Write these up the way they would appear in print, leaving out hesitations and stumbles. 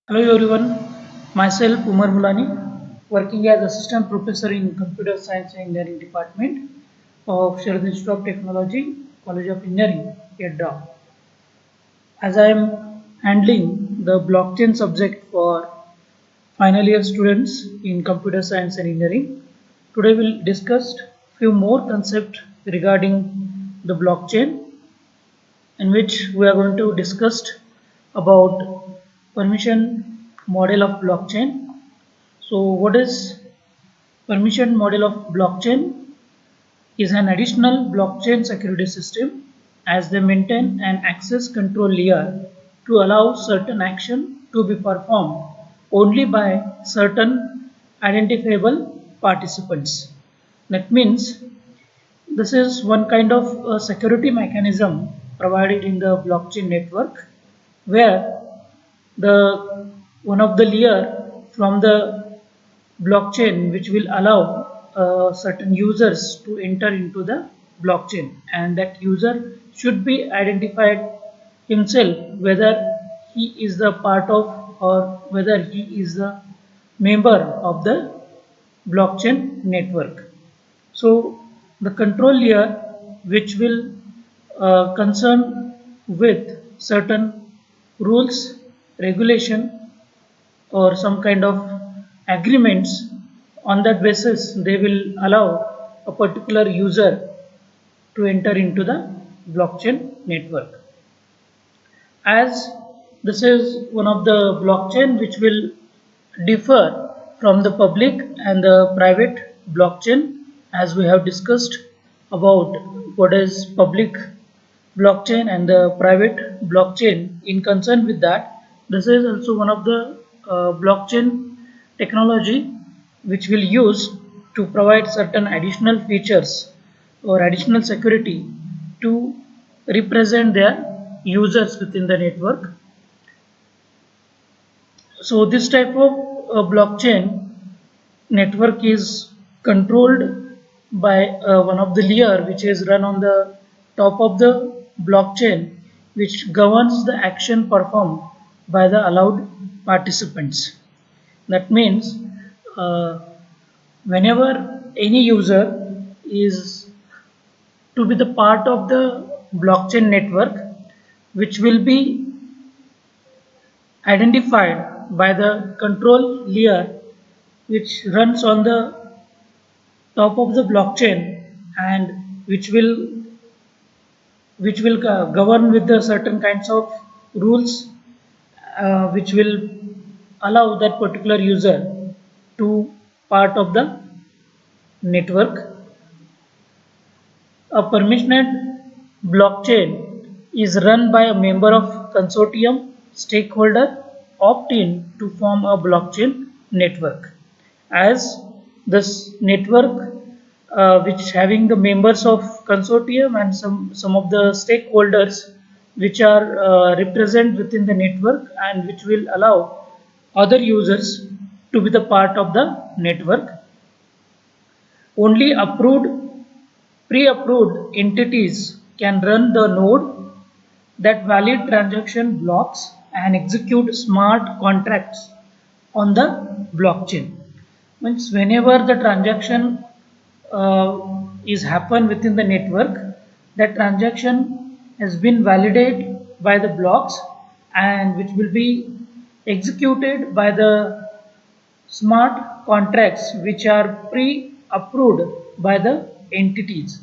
Hello everyone, myself Umar Mulani, working as Assistant Professor in Computer Science and Engineering Department of Sharad Institute of Technology, College of Engineering, Yadda. As I am handling the blockchain subject for final year students in Computer Science and Engineering, today we'll discuss few more concepts regarding the blockchain in which we are going to discuss about permission model of blockchain. So what is permission model of blockchain is an additional blockchain security system as they maintain an access control layer to allow certain action to be performed only by certain identifiable participants. That means this is one kind of security mechanism provided in the blockchain network where the one of the layer from the blockchain which will allow certain users to enter into the blockchain, and that user should be identified himself whether he is the part of or whether he is the member of the blockchain network. So the control layer which will concern with certain rules, regulation or some kind of agreements. On that basis they will allow a particular user to enter into the blockchain network. As this is one of the blockchain which will differ from the public and the private blockchain, as we have discussed about what is public blockchain and the private blockchain. In concern with that, this is also one of the blockchain technology which will use to provide certain additional features or additional security to represent their users within the network. So this type of blockchain network is controlled by one of the layer which is run on the top of the blockchain, which governs the action performed by the allowed participants. That means uh, whenever any user is to be the part of the blockchain network, which will be identified by the control layer which runs on the top of the blockchain, and which will govern with the certain kinds of rules which will allow that particular user to part of the network. A permissioned blockchain is run by a member of consortium stakeholder opt in to form a blockchain network. As this network which having the members of consortium and some of the stakeholders which are represent within the network and which will allow other users to be the part of the network. Only pre-approved entities can run the node that valid transaction blocks and execute smart contracts on the blockchain. Means whenever the transaction is happen within the network, that transaction has been validated by the blocks and which will be executed by the smart contracts which are pre-approved by the entities.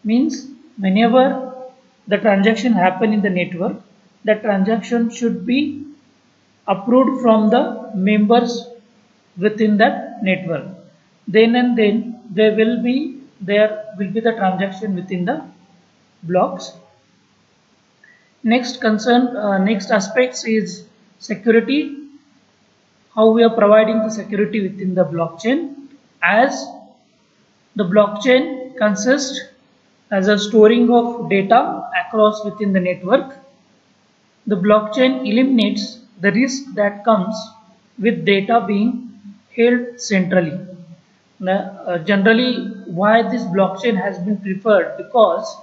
Means whenever the transaction happen in the network, the transaction should be approved from the members within that network. Then and then there will be the transaction within the blocks. Next aspects is security, how we are providing the security within the blockchain. As the blockchain consists as a storing of data across within the network, the blockchain eliminates the risk that comes with data being held centrally. Generally, why this blockchain has been preferred, because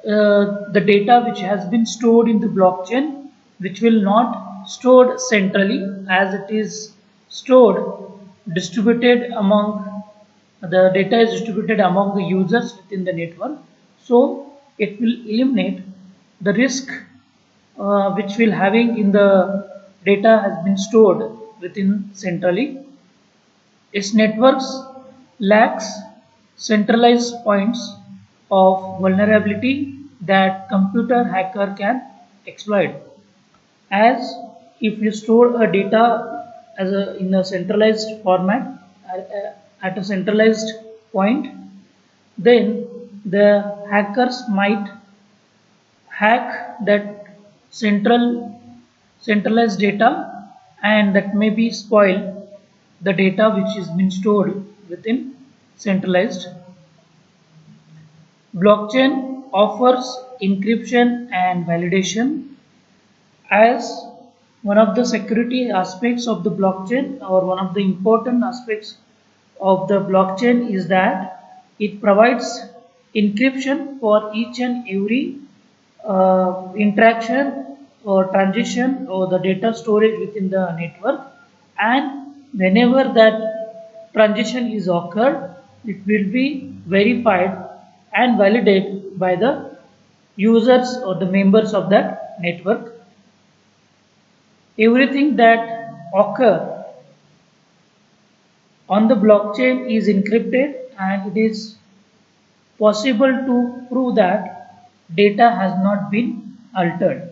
the data which has been stored in the blockchain which will not stored centrally, as it is stored distributed among the data is distributed among the users within the network. So it will eliminate the risk which will having in the data has been stored within centrally. Its networks lacks centralized points of vulnerability that computer hacker can exploit. As if you store a data in a centralized format at a centralized point, then the hackers might hack that centralized data, and that may be spoil the data which is been stored within centralized. Blockchain offers encryption and validation as one of the security aspects of the blockchain, or one of the important aspects of the blockchain, is that it provides encryption for each and every interaction or transition or the data storage within the network, and whenever that transition is occurred, it will be verified and validated by the users or the members of that network. Everything that occur on the blockchain is encrypted, and it is possible to prove that data has not been altered.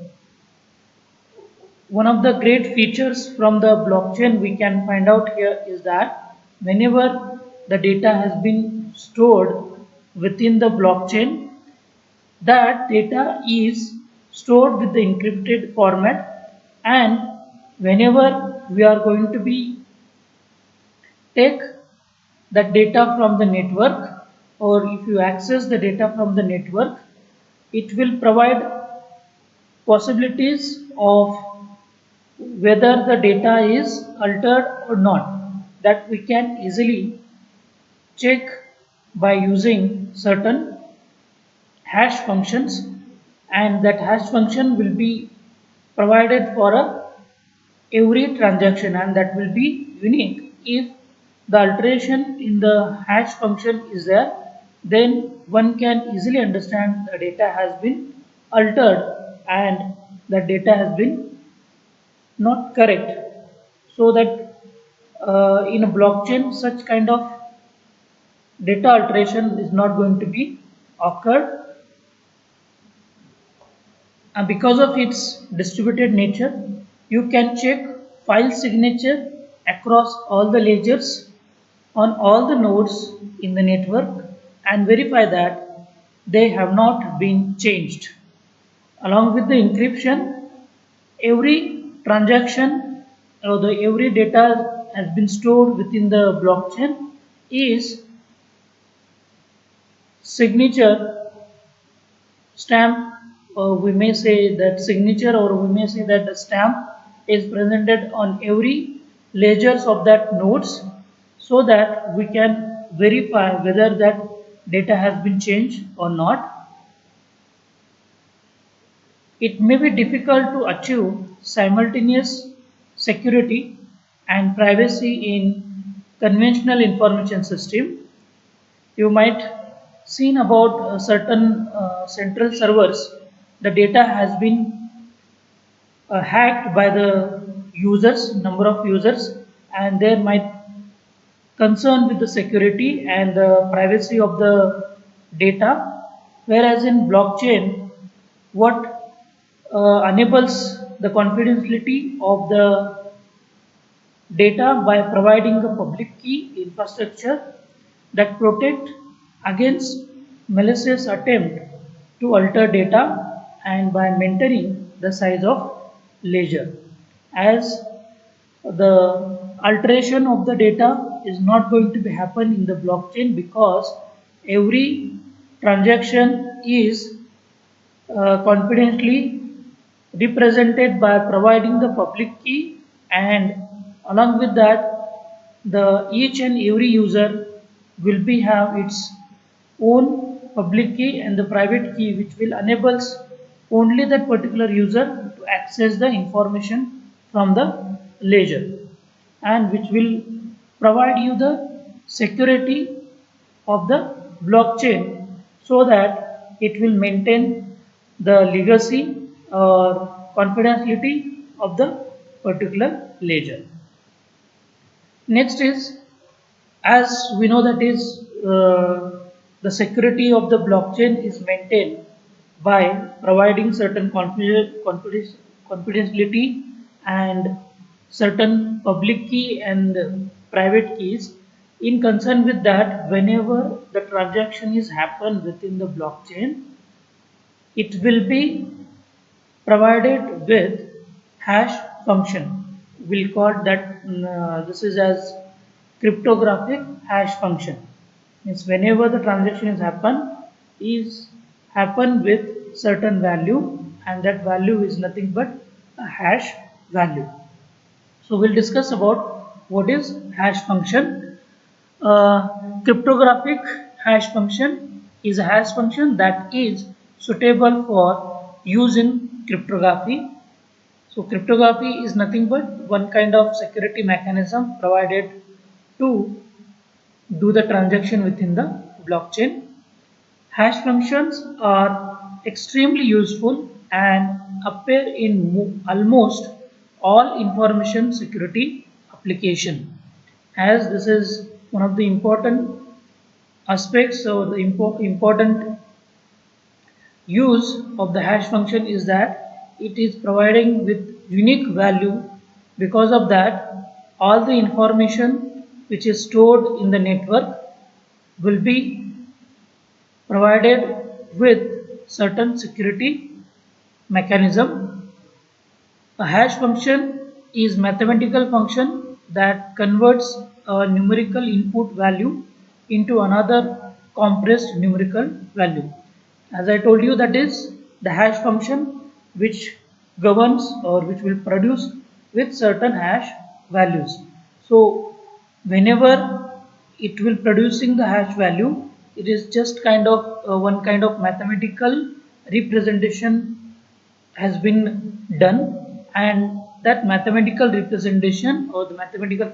One of the great features from the blockchain we can find out here is that whenever the data has been stored within the blockchain, that data is stored with the encrypted format, and whenever we are going to be take that data from the network, or if you access the data from the network, it will provide possibilities of whether the data is altered or not, that we can easily check by using certain hash functions, and that hash function will be provided for every transaction, and that will be unique. If the alteration in the hash function is there, then one can easily understand the data has been altered and the data has been not correct. So that in a blockchain such kind of data alteration is not going to be occurred, and because of its distributed nature, you can check file signature across all the ledgers on all the nodes in the network and verify that they have not been changed. Along with the encryption, every transaction or the every data has been stored within the blockchain is signature stamp, or we may say that signature, or we may say that the stamp is presented on every ledgers of that nodes, so that we can verify whether that data has been changed or not. It may be difficult to achieve simultaneous security and privacy in conventional information system. You might seen about certain central servers, the data has been hacked by the users, number of users, and there might concern with the security and the privacy of the data. Whereas in blockchain, what enables the confidentiality of the data by providing a public key infrastructure that protect against malicious attempt to alter data, and by maintaining the size of ledger, as the alteration of the data is not going to be happen in the blockchain, because every transaction is confidently represented by providing the public key, and along with that the each and every user will be have its own public key and the private key, which will enables only that particular user to access the information from the ledger, and which will provide you the security of the blockchain so that it will maintain the legacy or confidentiality of the particular ledger. Next is, as we know that is the security of the blockchain is maintained by providing certain confidentiality and certain public key and private keys. In concern with that, whenever the transaction is happen within the blockchain, it will be provided with hash function. We'll call that this is as cryptographic hash function. Means whenever the transaction is happen with certain value, and that value is nothing but a hash value. So we'll discuss about what is hash function. Cryptographic hash function is a hash function that is suitable for use in cryptography. So cryptography is nothing but one kind of security mechanism provided to do the transaction within the blockchain. Hash functions are extremely useful and appear in almost all information security application, as this is one of the important aspects or the important use of the hash function is that it is providing with unique value. Because of that, all the information which is stored in the network will be provided with certain security mechanism. A hash function is mathematical function that converts a numerical input value into another compressed numerical value. As I told you, that is the hash function which governs or which will produce with certain hash values. So whenever it will producing the hash value, it is just kind of one kind of mathematical representation has been done, and that mathematical representation or the mathematical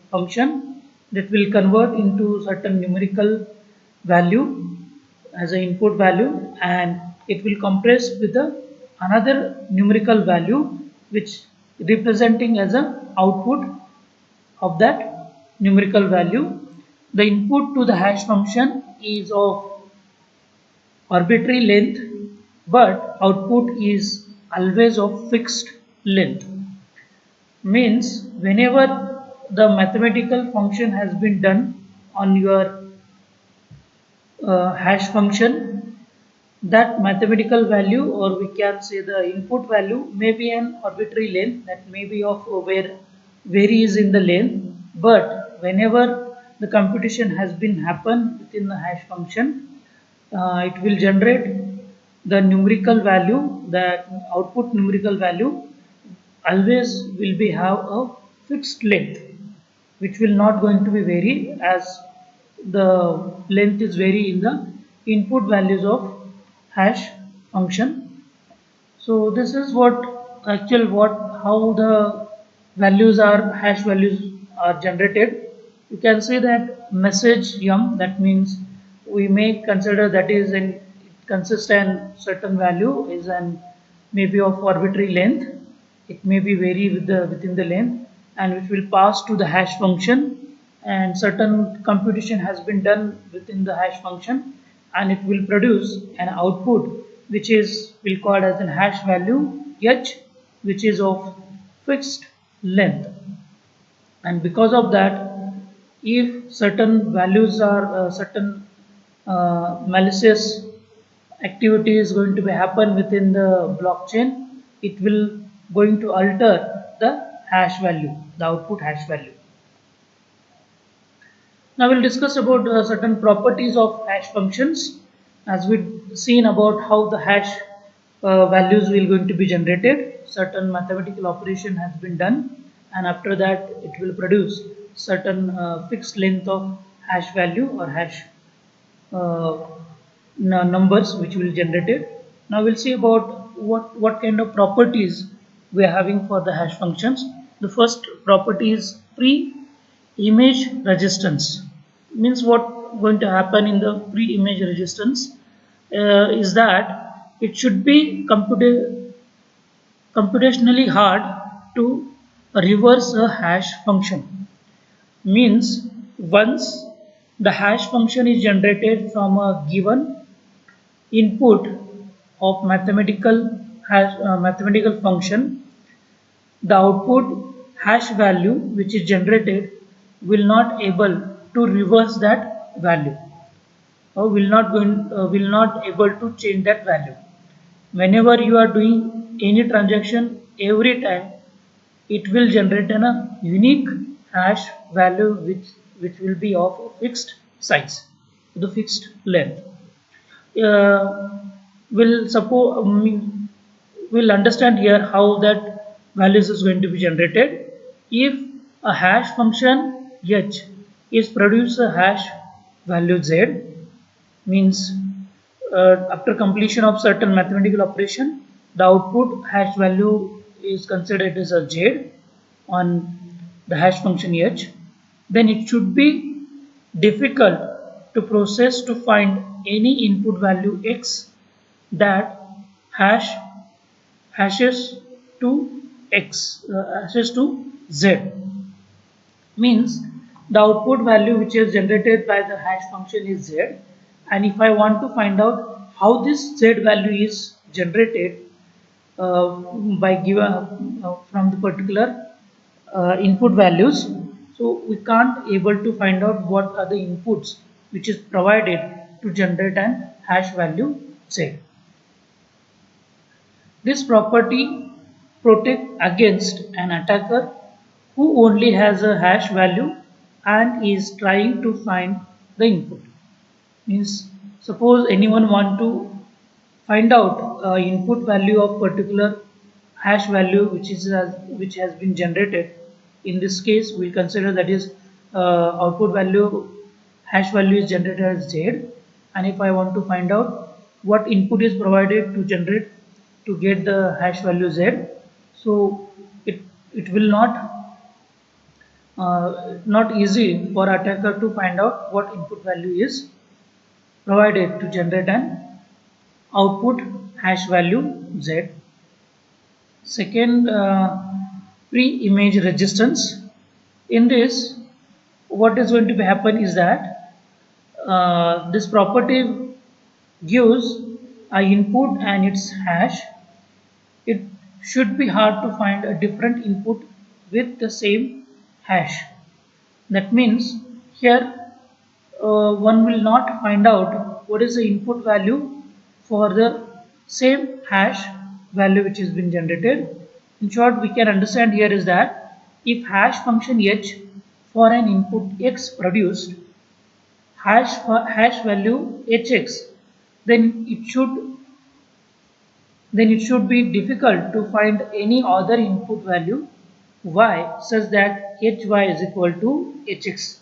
function that will convert into certain numerical value as an input value, and it will compress with another numerical value which representing as a output of that numerical value. The input to the hash function is of arbitrary length, but output is always of fixed length. Means whenever the mathematical function has been done on your hash function, that mathematical value, or we can say the input value, may be an arbitrary length that may be of where varies in the length. But whenever the computation has been happen within the hash function, it will generate the numerical value, that output numerical value always will be have a fixed length which will not going to be vary, as the length is vary in the input values of hash function. So this is what actual what how the values are hash values are generated. You can say that message yum, that means we may consider that is an it consists an certain value is an maybe of arbitrary length. It may be vary with the within the length, and which will pass to the hash function, and certain computation has been done within the hash function, and it will produce an output which is will called as an hash value h, which is of fixed length. And because of that, if certain values are certain malicious activity is going to be happen within the blockchain, it will going to alter the hash value, the output hash value. Now we'll discuss about certain properties of hash functions, as we've seen about how the hash values will going to be generated. Certain mathematical operation has been done, and after that it will produce certain fixed length of hash value or hash uh, numbers which will generated. Now we'll see about what kind of properties we are having for the hash functions. The first property is pre-image resistance. Means what going to happen in the pre-image resistance is that it should be computationally hard to reverse a hash function. Means once the hash function is generated from a given input of mathematical function, the output hash value which is generated will not able to reverse that value, or will not able to change that value. Whenever you are doing any transaction, every time it will generate a unique hash value which will be of a fixed size, the fixed length. We'll suppose we'll understand here how that values is going to be generated. If a hash function h is produce a hash value z, means after completion of certain mathematical operation, the output hash value is considered as a z on the hash function h, then it should be difficult to process to find any input value x that hashes to hashes to z. Means the output value which is generated by the hash function is z, and if I want to find out how this z value is generated uh, by given from the particular input values, so we can't able to find out what are the inputs which is provided to generate an hash value z. This property protects against an attacker who only has a hash value and is trying to find the input. Means suppose anyone want to find out input value of particular hash value which has been generated. In this case, we consider that is output value hash value is generated as z, and if I want to find out what input is provided to generate to get the hash value z, so it will not easy for attacker to find out what input value is provided to generate an output hash value z. Second, pre-image resistance. In this, what is going to happen is that this property gives a input and its hash. It should be hard to find a different input with the same hash. That means here one will not find out what is the input value for the same hash value which has been generated. In short, we can understand here is that if hash function h for an input x produced hash value hx, then it should be difficult to find any other input value y such that hy is equal to hx.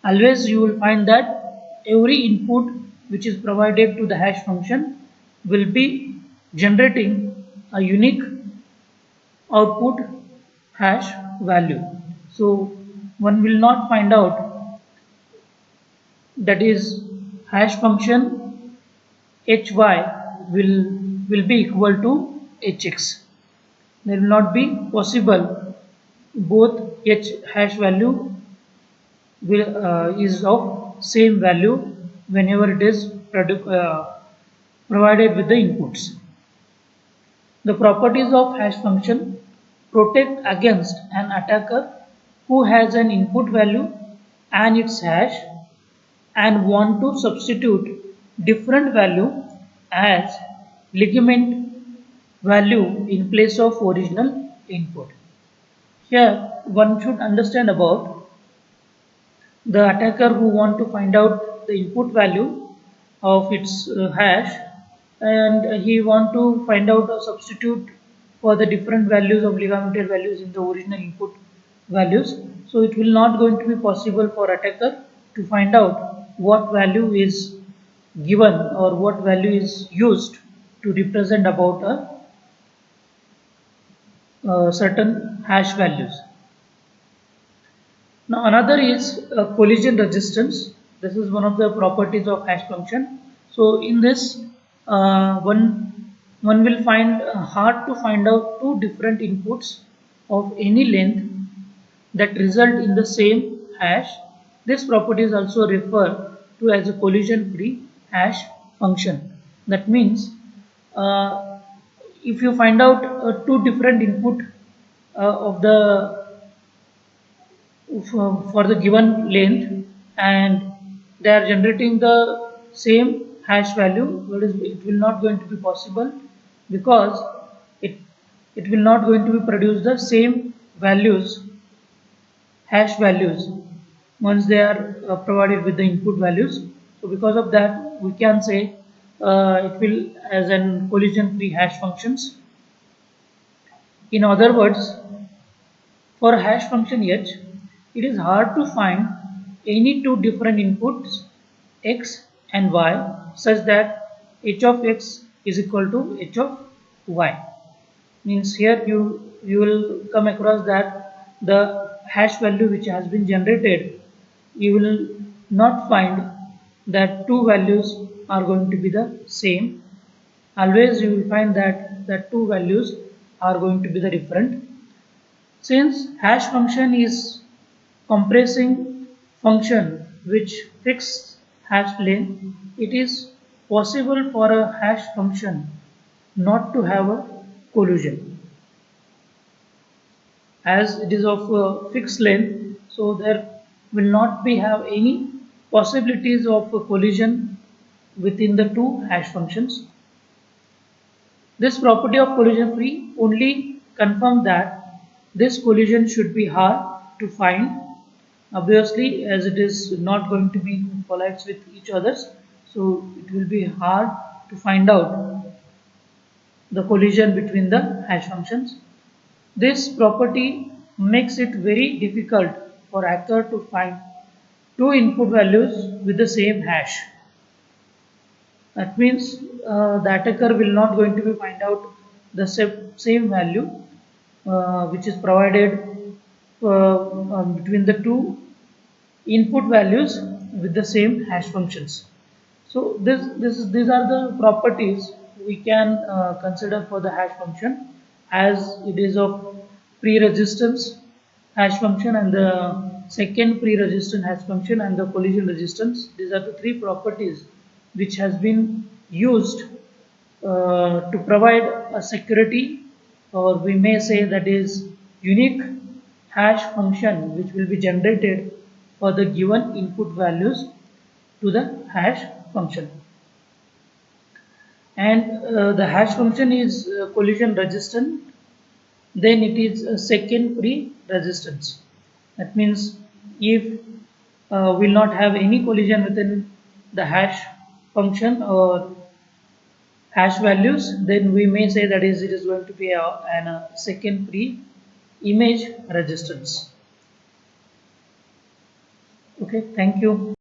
Always you will find that every input which is provided to the hash function will be generating a unique output hash value. So one will not find out that is hash function hy will be equal to hx. There will not be possible both h hash value is of same value whenever it is provided with the inputs. The properties of hash function protect against an attacker who has an input value and its hash and want to substitute different value as ligament value in place of original input. Here one should understand about the attacker who want to find out the input value of its hash, and he want to find out a substitute for the different values of ligamented values in the original input values. So it will not going to be possible for attacker to find out what value is given or what value is used to represent about certain hash values. Now another is collision resistance. This is one of the properties of hash function. So in this, one will find hard to find out two different inputs of any length that result in the same hash. This property is also referred to as a collision-free hash function. That means uh, if you find out two different input of the for the given length and they are generating the same hash value, it will not going to be possible because it it will not going to be produce the same values, hash values, once they are provided with the input values. So because of that we can say it will as an collision free hash functions. In other words, for a hash function h, it is hard to find any two different inputs x and y such that h of x is equal to h of y. Means here you will come across that the hash value which has been generated, you will not find that two values are going to be the same. Always you will find that the two values are going to be the different. Since hash function is compressing function which fixes hash length, it is possible for a hash function not to have a collision. As it is of fixed length, so there will not be have any possibilities of a collision within the two hash functions. This property of collision free only confirms that this collision should be hard to find. Obviously, as it is not going to be collides with each others, so it will be hard to find out the collision between the hash functions. This property makes it very difficult for hacker to find two input values with the same hash. That means the attacker will not going to be find out the same value which is provided between the two input values with the same hash functions. So these are the properties we can consider for the hash function, as it is of pre-resistance hash function and the second pre-resistant hash function and the collision resistance. These are the three properties which has been used to provide a security, or we may say that is unique hash function which will be generated for the given input values to the hash function. And the hash function is collision resistant, then it is a second pre resistance. That means if will not have any collision within the hash function or hash values, then we may say that is it is going to be a second pre image resistance. Okay, thank you.